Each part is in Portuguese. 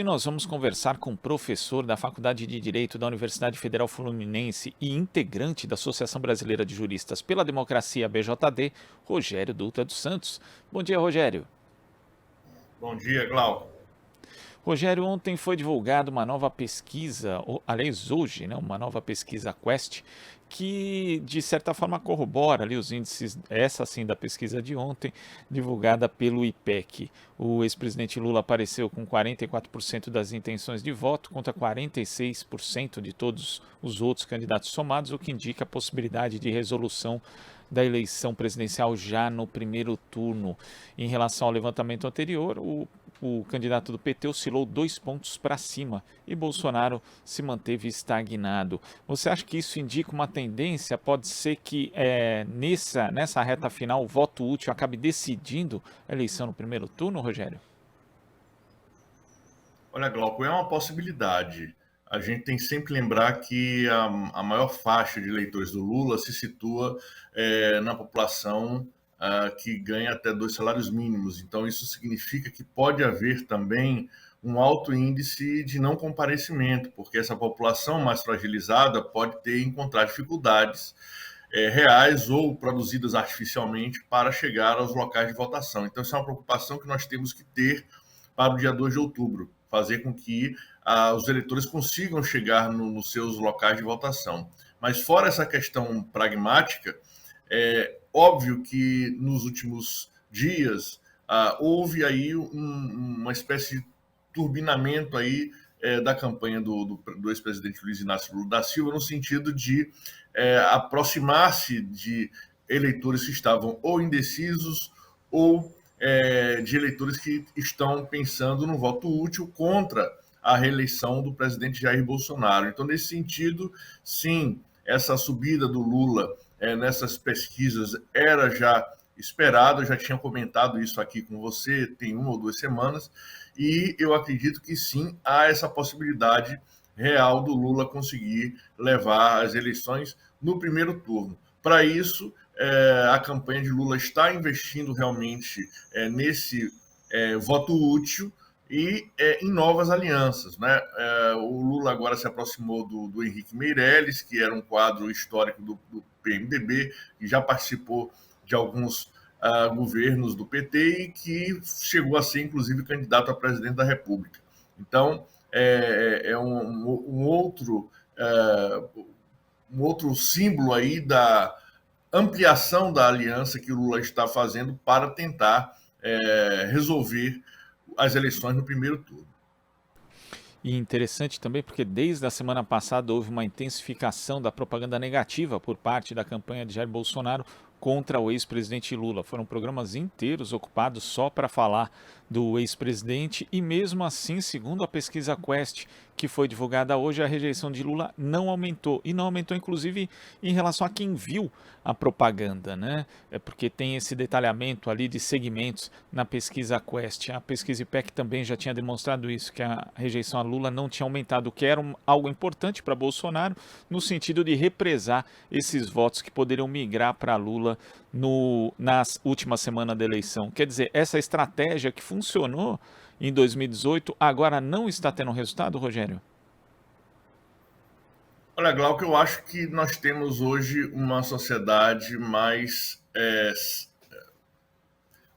E nós vamos conversar com o professor da Faculdade de Direito da Universidade Federal Fluminense e integrante da Associação Brasileira de Juristas pela Democracia BJD, Rogério Dutra dos Santos. Bom dia, Rogério. Bom dia, Glauco. Rogério, ontem foi divulgada uma nova pesquisa, aliás, hoje, né, uma nova pesquisa Quest, que de certa forma corrobora ali os índices, essa sim da pesquisa de ontem, divulgada pelo IPEC. O ex-presidente Lula apareceu com 44% das intenções de voto contra 46% de todos os outros candidatos somados, o que indica a possibilidade de resolução da eleição presidencial já no primeiro turno. Em relação ao levantamento anterior, o candidato do PT oscilou 2 pontos para cima e Bolsonaro se manteve estagnado. Você acha que isso indica uma tendência? Pode ser que nessa reta final o voto útil acabe decidindo a eleição no primeiro turno, Rogério? Olha, Glauco, é uma possibilidade. A gente tem que sempre lembrar que a maior faixa de eleitores do Lula se situa na população que ganha até 2 salários mínimos. Então, isso significa que pode haver também um alto índice de não comparecimento, porque essa população mais fragilizada pode encontrar dificuldades reais ou produzidas artificialmente para chegar aos locais de votação. Então, isso é uma preocupação que nós temos que ter para o dia 2 de outubro, fazer com que os eleitores consigam chegar nos seus locais de votação. Mas fora essa questão pragmática, é óbvio que nos últimos dias houve aí uma espécie de turbinamento aí da campanha do ex-presidente Luiz Inácio Lula da Silva, no sentido de aproximar-se de eleitores que estavam ou indecisos ou de eleitores que estão pensando no voto útil contra a reeleição do presidente Jair Bolsonaro. Então, nesse sentido, sim, essa subida do Lula nessas pesquisas era já esperado, eu já tinha comentado isso aqui com você tem 1 ou 2 semanas, e eu acredito que sim, há essa possibilidade real do Lula conseguir levar as eleições no primeiro turno. Para isso, a campanha de Lula está investindo realmente nesse voto útil e em novas alianças. Né? O Lula agora se aproximou do Henrique Meirelles, que era um quadro histórico do PMDB, que já participou de alguns governos do PT e que chegou a ser, inclusive, candidato a presidente da República. Então, um outro símbolo aí da ampliação da aliança que o Lula está fazendo para tentar resolver as eleições no primeiro turno. E interessante também porque desde a semana passada houve uma intensificação da propaganda negativa por parte da campanha de Jair Bolsonaro contra o ex-presidente Lula. Foram programas inteiros ocupados só para falar do ex-presidente e mesmo assim, segundo a pesquisa Quest, que foi divulgada hoje, a rejeição de Lula não aumentou. E não aumentou, inclusive, em relação a quem viu a propaganda, né? É porque tem esse detalhamento ali de segmentos na pesquisa Quest. A pesquisa IPEC também já tinha demonstrado isso, que a rejeição a Lula não tinha aumentado, o que era algo importante para Bolsonaro, no sentido de represar esses votos que poderiam migrar para Lula na última semana da eleição. Quer dizer, essa estratégia que funcionou em 2018 agora não está tendo resultado, Rogério? Olha, Glauco, eu acho que nós temos hoje uma sociedade mais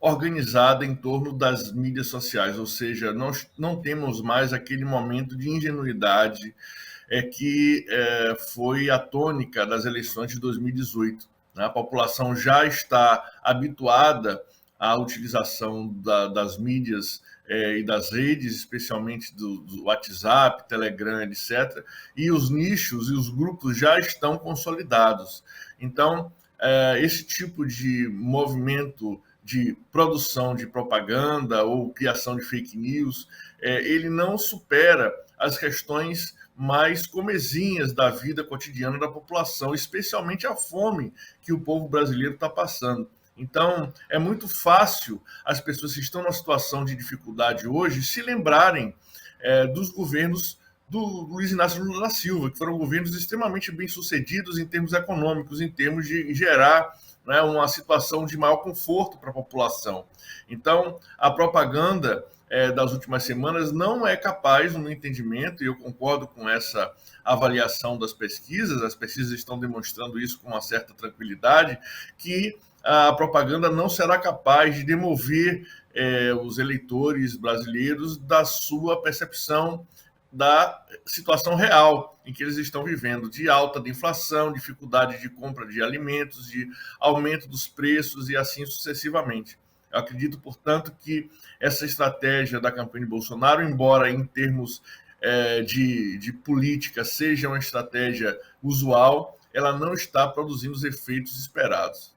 organizada em torno das mídias sociais, ou seja, nós não temos mais aquele momento de ingenuidade que foi a tônica das eleições de 2018. Né? A população já está habituada à utilização das mídias e das redes, especialmente do WhatsApp, Telegram, etc. E os nichos e os grupos já estão consolidados. Então, esse tipo de movimento de produção de propaganda ou criação de fake news, ele não supera as questões mais comezinhas da vida cotidiana da população, especialmente a fome que o povo brasileiro está passando. Então, é muito fácil as pessoas que estão numa situação de dificuldade hoje se lembrarem dos governos do Luiz Inácio Lula da Silva, que foram governos extremamente bem-sucedidos em termos econômicos, em termos de gerar uma situação de maior conforto para a população. Então, a propaganda das últimas semanas não é capaz, no meu entendimento, e eu concordo com essa avaliação das pesquisas, as pesquisas estão demonstrando isso com uma certa tranquilidade, que a propaganda não será capaz de demover os eleitores brasileiros da sua percepção da situação real em que eles estão vivendo, de alta de inflação, dificuldade de compra de alimentos, de aumento dos preços e assim sucessivamente. Eu acredito, portanto, que essa estratégia da campanha de Bolsonaro, embora em termos de política seja uma estratégia usual, ela não está produzindo os efeitos esperados.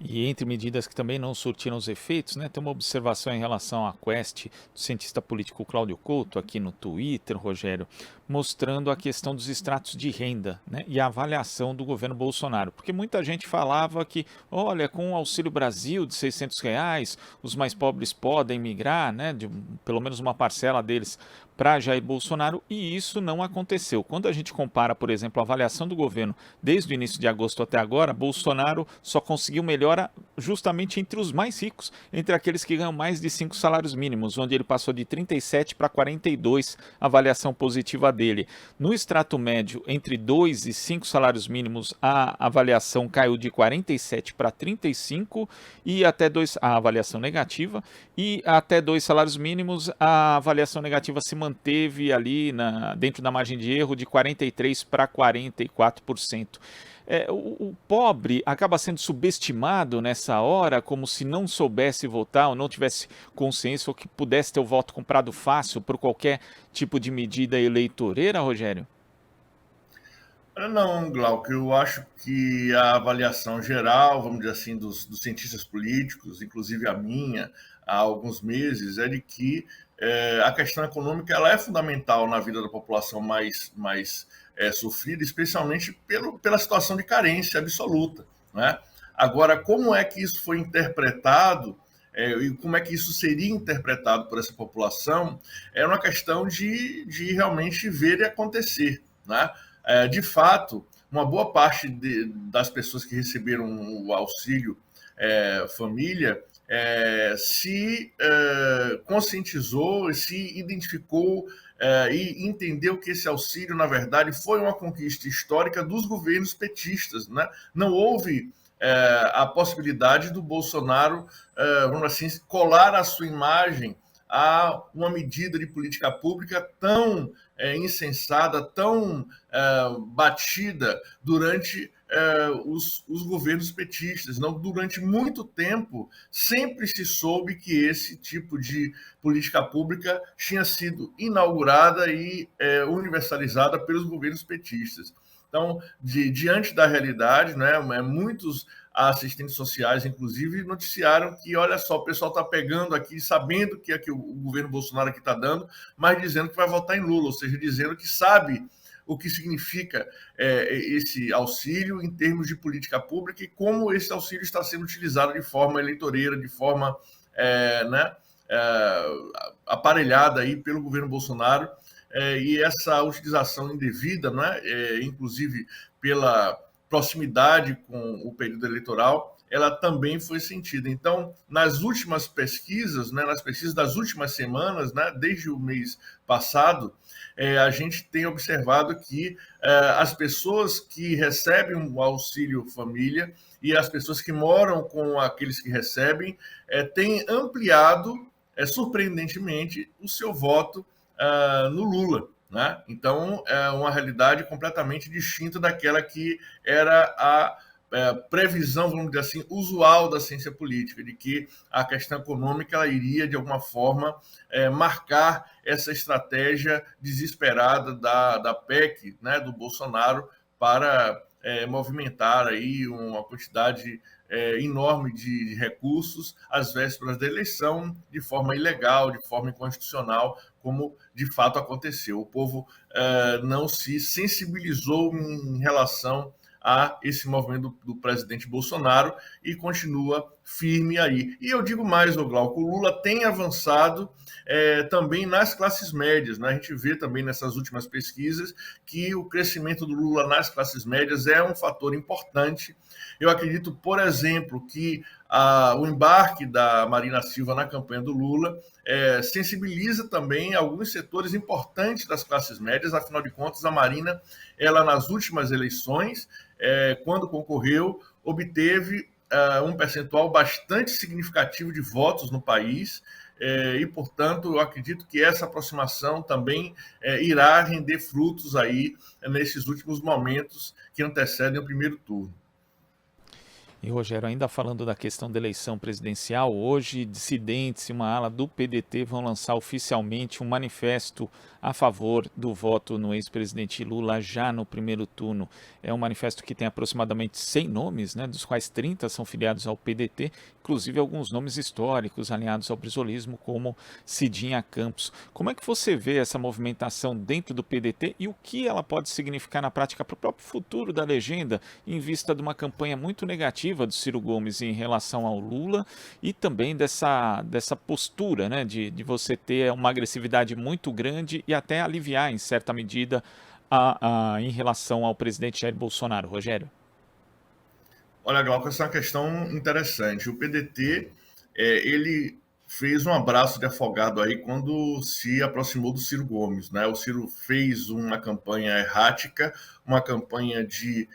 E entre medidas que também não surtiram os efeitos, né, tem uma observação em relação à Quest do cientista político Cláudio Couto, aqui no Twitter, Rogério, mostrando a questão dos extratos de renda, né, e a avaliação do governo Bolsonaro. Porque muita gente falava que, olha, com o Auxílio Brasil de R$ 600, os mais pobres podem migrar, né, de pelo menos uma parcela deles, para Jair Bolsonaro, e isso não aconteceu. Quando a gente compara, por exemplo, a avaliação do governo desde o início de agosto até agora, Bolsonaro só conseguiu melhora justamente entre os mais ricos, entre aqueles que ganham mais de 5 salários mínimos, onde ele passou de 37 para 42, a avaliação positiva dele. No extrato médio, entre 2 e 5 salários mínimos, a avaliação caiu de 47 para 35, e até 2, a avaliação negativa, e até 2 salários mínimos, a avaliação negativa se manteve ali dentro da margem de erro de 43 para 44%. O pobre acaba sendo subestimado nessa hora, como se não soubesse votar ou não tivesse consciência ou que pudesse ter o voto comprado fácil por qualquer tipo de medida eleitoreira, Rogério? Não, Glauco, eu acho que a avaliação geral, vamos dizer assim, dos cientistas políticos, inclusive a minha, há alguns meses, é de que a questão econômica ela é fundamental na vida da população mais sofrida, especialmente pela situação de carência absoluta, né? Agora, como é que isso foi interpretado e como é que isso seria interpretado por essa população é uma questão de realmente ver e acontecer, né? De fato, uma boa parte das pessoas que receberam o auxílio família se conscientizou, se identificou e entendeu que esse auxílio, na verdade, foi uma conquista histórica dos governos petistas, né? Não houve a possibilidade do Bolsonaro, vamos assim, colar a sua imagem a uma medida de política pública tão insensada, tão batida durante os governos petistas. Não, durante muito tempo, sempre se soube que esse tipo de política pública tinha sido inaugurada e universalizada pelos governos petistas. Então, diante da realidade, né, muitos assistentes sociais, inclusive, noticiaram que, olha só, o pessoal está pegando aqui, sabendo que o governo Bolsonaro aqui está dando, mas dizendo que vai votar em Lula, ou seja, dizendo que sabe o que significa esse auxílio em termos de política pública e como esse auxílio está sendo utilizado de forma eleitoreira, de forma né, aparelhada aí pelo governo Bolsonaro, e essa utilização indevida, né, inclusive pela proximidade com o período eleitoral, ela também foi sentida. Então, nas últimas pesquisas, né, nas pesquisas das últimas semanas, né, desde o mês passado, a gente tem observado que as pessoas que recebem o auxílio família e as pessoas que moram com aqueles que recebem têm ampliado, surpreendentemente, o seu voto no Lula. Né? Então, é uma realidade completamente distinta daquela que era a previsão, vamos dizer assim, usual da ciência política, de que a questão econômica ela iria, de alguma forma, marcar essa estratégia desesperada da PEC, né, do Bolsonaro, para movimentar aí uma quantidade enorme de recursos às vésperas da eleição, de forma ilegal, de forma inconstitucional, como de fato aconteceu. O povo não se sensibilizou em relação a esse movimento do presidente Bolsonaro e continua firme aí. E eu digo mais, Glauco, o Lula tem avançado também nas classes médias, né? A gente vê também nessas últimas pesquisas que o crescimento do Lula nas classes médias é um fator importante. Eu acredito, por exemplo, que O embarque da Marina Silva na campanha do Lula sensibiliza também alguns setores importantes das classes médias. Afinal de contas, a Marina, ela nas últimas eleições, quando concorreu, obteve um percentual bastante significativo de votos no país, e, portanto, eu acredito que essa aproximação também irá render frutos aí nesses últimos momentos que antecedem o primeiro turno. E, Rogério, ainda falando da questão da eleição presidencial, hoje dissidentes e uma ala do PDT vão lançar oficialmente um manifesto a favor do voto no ex-presidente Lula já no primeiro turno. É um manifesto que tem aproximadamente 100 nomes, né, dos quais 30 são filiados ao PDT, inclusive alguns nomes históricos alinhados ao brizolismo, como Cidinha Campos. Como é que você vê essa movimentação dentro do PDT e o que ela pode significar na prática para o próprio futuro da legenda, em vista de uma campanha muito negativa do Ciro Gomes em relação ao Lula e também dessa postura, né, de você ter uma agressividade muito grande e até aliviar, em certa medida, em relação ao presidente Jair Bolsonaro? Rogério? Olha, Glauco, essa é uma questão interessante. O PDT, ele fez um abraço de afogado aí quando se aproximou do Ciro Gomes, né? O Ciro fez uma campanha errática, uma campanha de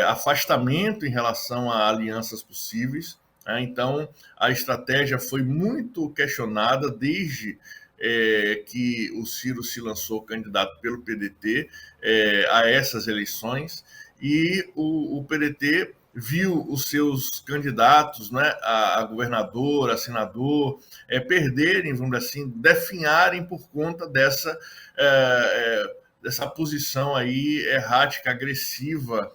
afastamento em relação a alianças possíveis, né? Então, a estratégia foi muito questionada desde que o Ciro se lançou candidato pelo PDT a essas eleições, e o PDT viu os seus candidatos, né, a governador, a senador, perderem, vamos dizer assim, definharem por conta dessa posição aí errática, agressiva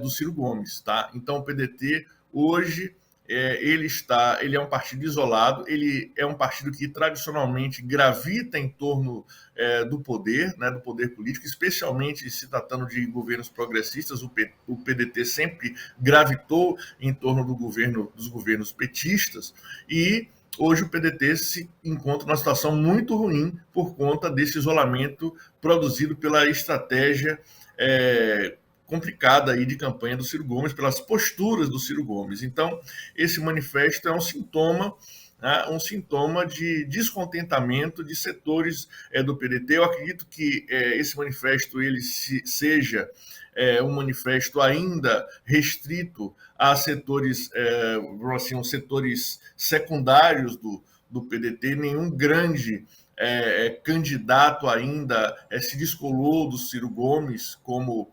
do Ciro Gomes, tá? Então o PDT hoje ele é um partido isolado, ele é um partido que tradicionalmente gravita em torno do poder, né, do poder político, especialmente se tratando de governos progressistas. O PDT sempre gravitou em torno dos governos petistas, e hoje o PDT se encontra numa situação muito ruim por conta desse isolamento produzido pela estratégia complicada aí de campanha do Ciro Gomes, pelas posturas do Ciro Gomes. Então, esse manifesto é um sintoma, né, de descontentamento de setores do PDT. Eu acredito que esse manifesto ele seja um manifesto ainda restrito a setores, assim, setores secundários do PDT. Nenhum grande candidato ainda se descolou do Ciro Gomes como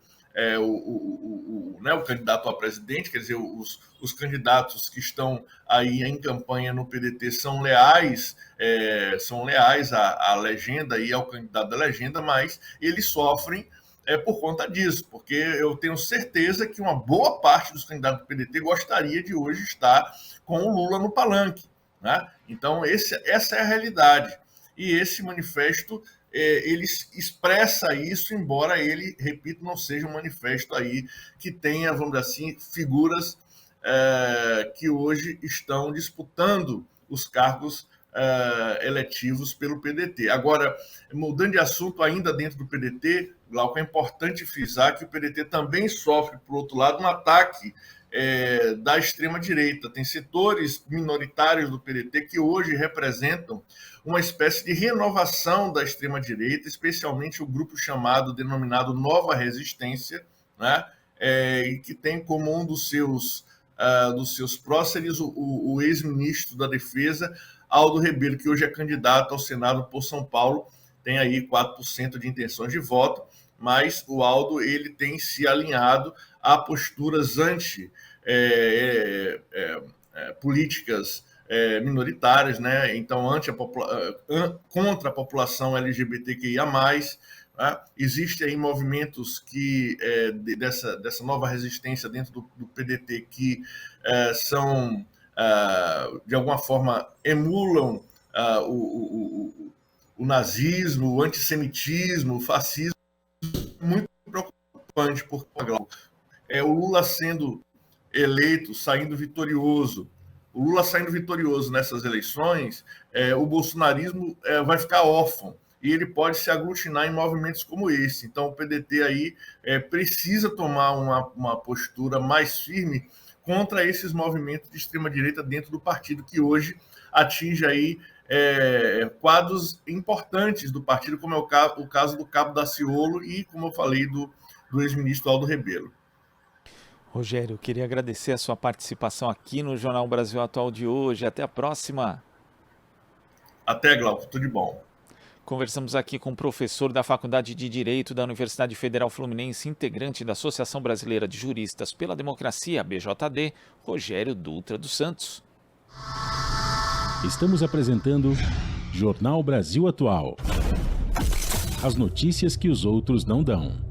o candidato a presidente. Quer dizer, os candidatos que estão aí em campanha no PDT são leais à legenda e ao candidato da legenda, mas eles sofrem por conta disso, porque eu tenho certeza que uma boa parte dos candidatos do PDT gostaria de hoje estar com o Lula no palanque, né? Então, essa é a realidade. E esse manifesto ele expressa isso, embora ele, repito, não seja um manifesto aí que tenha, vamos dizer assim, figuras que hoje estão disputando os cargos eletivos pelo PDT. Agora, mudando de assunto ainda dentro do PDT, Glauco, é importante frisar que o PDT também sofre, por outro lado, um ataque da extrema-direita. Tem setores minoritários do PDT que hoje representam uma espécie de renovação da extrema-direita, especialmente o grupo denominado Nova Resistência, né? E que tem como um dos seus próceres o ex-ministro da Defesa, Aldo Rebelo, que hoje é candidato ao Senado por São Paulo, tem aí 4% de intenções de voto, mas o Aldo ele tem se alinhado a posturas políticas minoritárias, né? Então, contra a população LGBTQIA+, né? Existem aí movimentos dessa nova resistência dentro do PDT que são, de alguma forma, emulam o nazismo, o antissemitismo, o fascismo. Muito preocupante, porque o Lula sendo eleito, saindo vitorioso, nessas eleições, o bolsonarismo vai ficar órfão e ele pode se aglutinar em movimentos como esse. Então, o PDT aí precisa tomar uma postura mais firme contra esses movimentos de extrema-direita dentro do partido, que hoje atinge aí quadros importantes do partido, como é o caso do Cabo Daciolo e, como eu falei, do ex-ministro Aldo Rebelo. Rogério, queria agradecer a sua participação aqui no Jornal Brasil Atual de hoje. Até a próxima. Até, Glauco, tudo de bom. Conversamos aqui com o professor da Faculdade de Direito da Universidade Federal Fluminense, integrante da Associação Brasileira de Juristas pela Democracia, BJD, Rogério Dutra dos Santos. Estamos apresentando Jornal Brasil Atual. As notícias que os outros não dão.